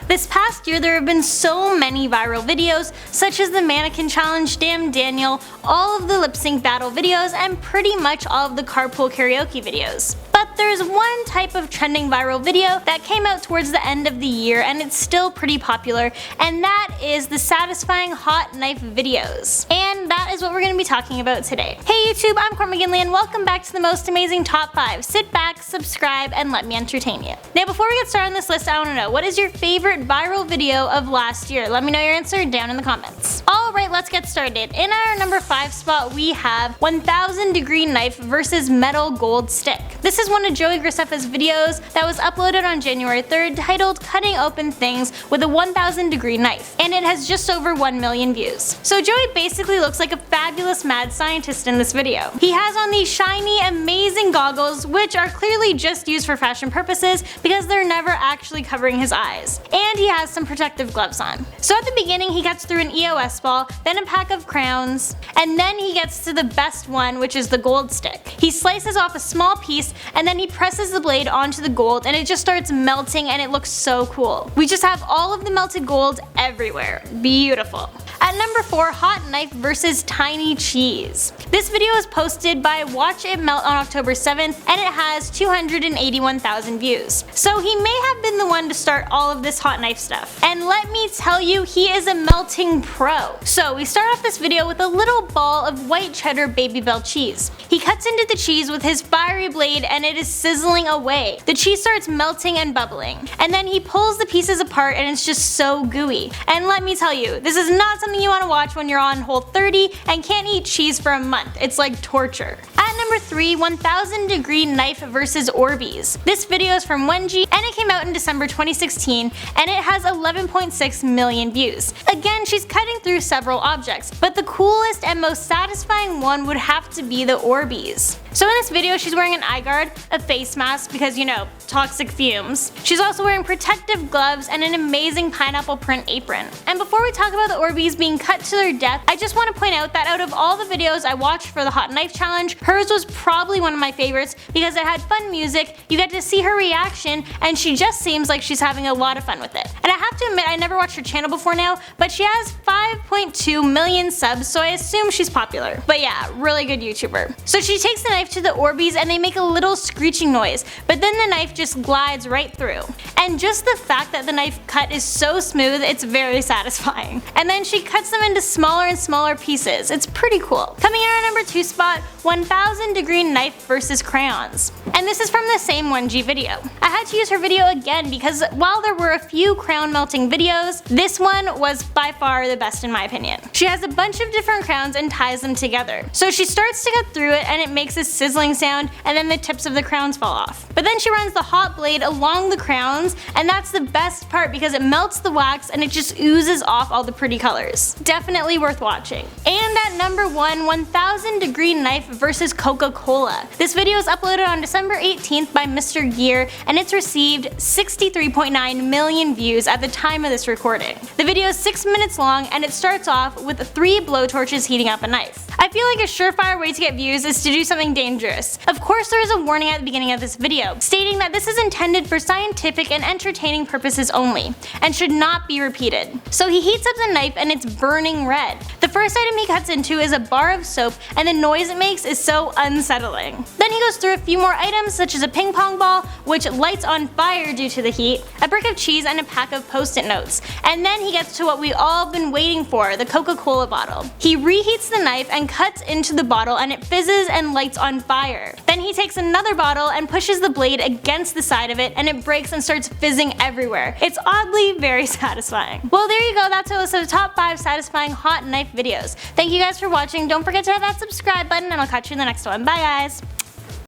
This past year there have been so many viral videos, such as the mannequin challenge, Damn Daniel, all of the lip sync battle videos, and pretty much all of the carpool karaoke videos. But there's one type of trending viral video that came out towards the end of the year and it's still pretty popular, and that is the satisfying hot knife videos. And that is what we're going to be talking about today. Hey YouTube, I'm Cor McGinley and welcome back to the most amazing top 5. Sit back, subscribe, and let me entertain you. Now before we get started on this list, I want to know, what is your favorite viral video of last year? Let me know your answer down in the comments. Alright, let's get started. In our number 5 spot we have 1000 degree knife versus metal gold stick. This is one of Joey Graceffa's videos that was uploaded on January 3rd titled Cutting Open Things with a 1000 degree knife, and it has just over 1 million views. So Joey basically looks like a fabulous mad scientist in this video. He has on these shiny, amazing goggles which are clearly just used for fashion purposes because they're never actually covering his eyes. And he has some protective gloves on. So at the beginning he gets through an EOS ball, then a pack of crayons, and then he gets to the best one, which is the gold stick. He slices off a small piece and then he presses the blade onto the gold and it just starts melting and it looks so cool. We just have all of the melted gold everywhere. Beautiful. At number 4, hot knife versus tiny cheese. This video is posted by Watch It Melt on October 7th and it has 281,000 views. So he may have been the one to start all of this hot knife stuff. And let me tell you, he is a melting pro. So we start off this video with a little ball of white cheddar Babybel cheese. He cuts into the cheese with his fiery blade and it is sizzling away. The cheese starts melting and bubbling. And then he pulls the pieces apart and it's just so gooey. And let me tell you, this is not something you want to watch when you're on hole 30 and can't eat cheese for a month. It's like torture. At number 3, 1000 degree knife versus Orbeez. This video is from Wenji and it came out in December 2016 and it has 11.6 million views. Again, she's cutting through several objects, but the coolest and most satisfying one would have to be the Orbeez. So in this video she's wearing an eye guard, a face mask because, you know, toxic fumes. She's also wearing protective gloves and an amazing pineapple print apron. And before we talk about the Orbeez being cut to their death, I just want to point out that out of all the videos I watched for the hot knife challenge, hers was probably one of my favorites because it had fun music, you get to see her reaction, and she just seems like she's having a lot of fun with it. And I have to admit, I never watched her channel before now, but she has 5.2 million subs, so I assume she's popular. But yeah, really good YouTuber. So she takes the knife to the Orbeez and they make a little screeching noise, but then the knife just glides right through. And just the fact that the knife cut is so smooth, it's very satisfying. And then she cuts them into smaller and smaller pieces. It's pretty cool. Coming in at our number 2 spot, 1000 degree knife versus crayons. And this is from the same 1G video. I had to use her video again because while there were a few crayon melting videos, this one was by far the best in my opinion. She has a bunch of different crayons and ties them together. So she starts to cut through it and it makes a sizzling sound and then the tips of the crayons fall off. But then she runs the hot blade along the crayons and that's the best part because it melts the wax and it just oozes off all the pretty colors. Definitely worth watching. And at number 1, 1000 degree knife versus Coca-Cola. This video is uploaded on December 18th by Mr. Gear and it's received 63.9 million views at the time of this recording. The video is 6 minutes long and it starts off with 3 blowtorches heating up a knife. I feel like a surefire way to get views is to do something dangerous. Of course there is a warning at the beginning of this video, stating that this is intended for scientific and entertaining purposes only, and should not be repeated. So he heats up the knife and it's burning red. The first item he cuts into is a bar of soap and the noise it makes is so unsettling. Then he goes through a few more items such as a ping pong ball, which lights on fire due to the heat, a brick of cheese and a pack of post-it notes. And then he gets to what we all been waiting for, the Coca-Cola bottle. He reheats the knife and cuts into the bottle and it fizzes and lights on fire. Then he takes another bottle and pushes the blade against the side of it and it breaks and starts fizzing everywhere. It's oddly very satisfying. Well, there you go, that's a list of the top 5 satisfying hot knife videos. Thank you guys for watching. Don't forget to hit that subscribe button and I'll catch you in the next one. Bye guys!